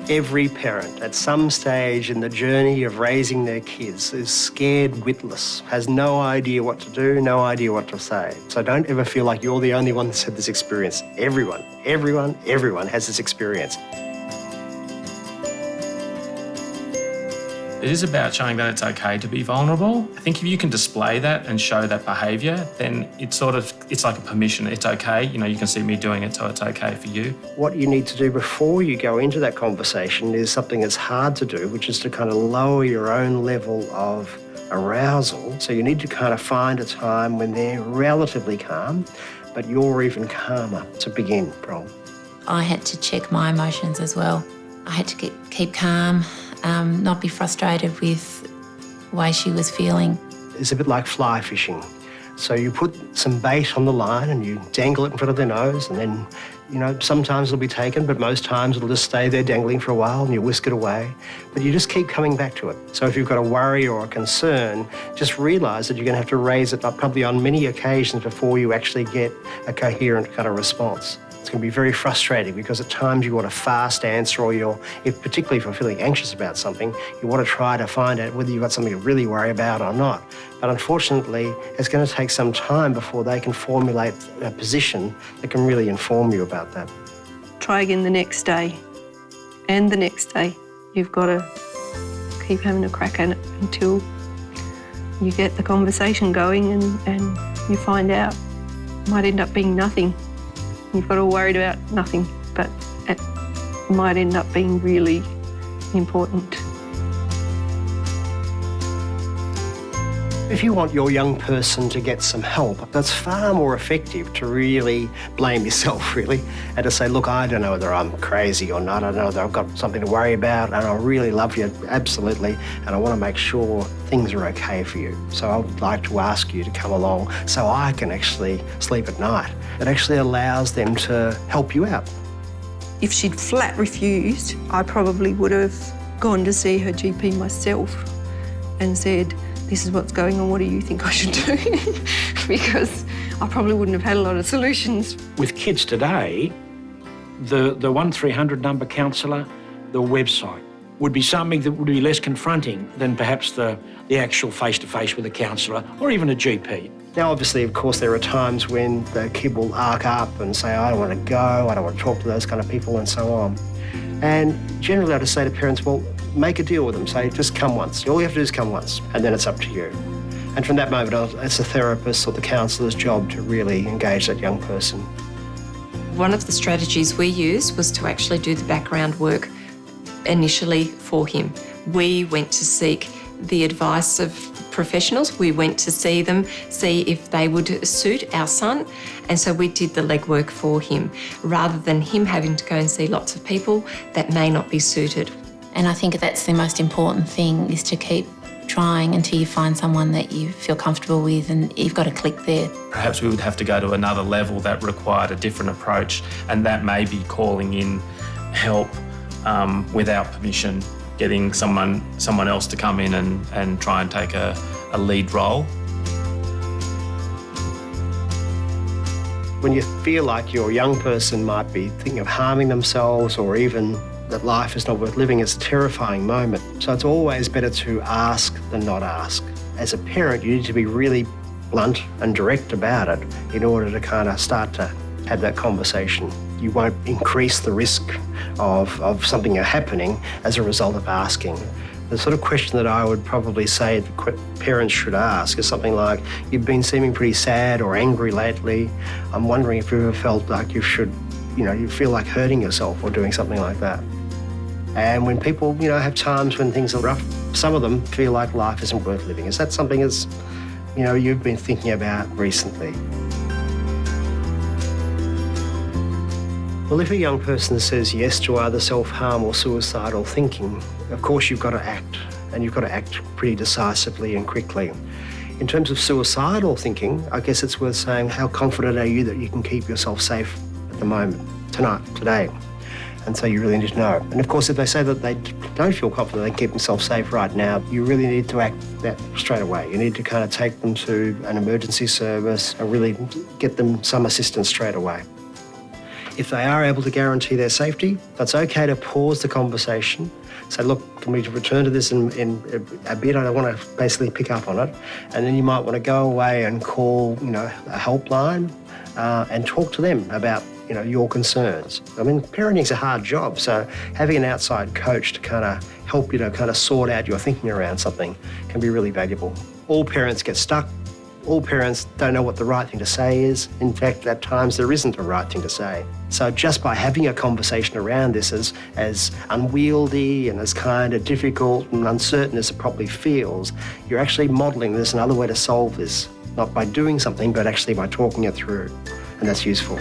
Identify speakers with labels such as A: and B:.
A: Every parent at some stage in the journey of raising their kids is scared witless, has no idea what to do, no idea what to say. So don't ever feel like you're the only one that's had this experience. Everyone has this experience.
B: It is about showing that it's okay to be vulnerable. I think if you can display that and show that behaviour, then it's like a permission. It's okay, you can see me doing it, so it's okay for you.
A: What you need to do before you go into that conversation is something that's hard to do, which is to kind of lower your own level of arousal. So you need to kind of find a time when they're relatively calm, but you're even calmer to begin from.
C: I had to check my emotions as well. I had to keep calm, not be frustrated with the way she was feeling.
A: It's a bit like fly fishing. So you put some bait on the line and you dangle it in front of their nose, and then, sometimes it'll be taken, but most times it'll just stay there dangling for a while and you whisk it away. But you just keep coming back to it. So if you've got a worry or a concern, just realise that you're going to have to raise it probably on many occasions before you actually get a coherent kind of response. It's going to be very frustrating because at times you want a fast answer, or particularly if you're feeling anxious about something, you want to try to find out whether you've got something to really worry about or not. But unfortunately, it's going to take some time before they can formulate a position that can really inform you about that.
D: Try again the next day and the next day. You've got to keep having a crack at it until you get the conversation going and you find out it might end up being nothing. You've got all worried about nothing, but it might end up being really important.
A: If you want your young person to get some help, that's far more effective to really blame yourself, really, and to say, look, I don't know whether I'm crazy or not. I don't know whether I've got something to worry about, and I really love you, absolutely, and I want to make sure things are okay for you. So I would like to ask you to come along so I can actually sleep at night. It actually allows them to help you out.
D: If she'd flat refused, I probably would have gone to see her GP myself and said, this is what's going on, what do you think I should do? Because I probably wouldn't have had a lot of solutions.
E: With kids today, the 1300 number counsellor, the website, would be something that would be less confronting than perhaps the actual face-to-face with a counsellor or even a GP.
A: Now, obviously, of course, there are times when the kid will arc up and say, I don't want to go, I don't want to talk to those kind of people and so on. And generally I just say to parents, well, make a deal with them. Say, just come once. All you have to do is come once, and then it's up to you. And from that moment on, it's the therapist or the counsellor's job to really engage that young person.
F: One of the strategies we used was to actually do the background work initially for him. We went to seek the advice of professionals. We went to see them, see if they would suit our son. And so we did the legwork for him, rather than him having to go and see lots of people that may not be suited.
C: And I think that's the most important thing, is to keep trying until you find someone that you feel comfortable with and you've got a click there.
B: Perhaps we would have to go to another level that required a different approach, and that may be calling in help without permission, getting someone else to come in and try and take a lead role.
A: When you feel like your young person might be thinking of harming themselves, or even that life is not worth living, it's a terrifying moment. So it's always better to ask than not ask. As a parent, you need to be really blunt and direct about it in order to kind of start to have that conversation. You won't increase the risk of something happening as a result of asking. The sort of question that I would probably say parents should ask is something like, you've been seeming pretty sad or angry lately. I'm wondering if you've ever felt like you feel like hurting yourself or doing something like that. And when people, have times when things are rough, some of them feel like life isn't worth living. Is that something you've been thinking about recently? Well, if a young person says yes to either self-harm or suicidal thinking, of course you've got to act, and you've got to act pretty decisively and quickly. In terms of suicidal thinking, I guess it's worth saying, how confident are you that you can keep yourself safe at the moment, tonight, today? And so you really need to know. And of course, if they say that they don't feel confident they can keep themselves safe right now, you really need to act that straight away. You need to kind of take them to an emergency service and really get them some assistance straight away. If they are able to guarantee their safety, that's okay to pause the conversation. Say, look, can we return to this in a bit? I don't want to basically pick up on it. And then you might want to go away and call, a helpline and talk to them about, your concerns. I mean, parenting's a hard job, so having an outside coach to kind of help you to kind of sort out your thinking around something can be really valuable. All parents get stuck. All parents don't know what the right thing to say is. In fact, at times there isn't a right thing to say. So just by having a conversation around this, as unwieldy and as kind of difficult and uncertain as it probably feels, you're actually modelling there's another way to solve this, not by doing something, but actually by talking it through. And that's useful.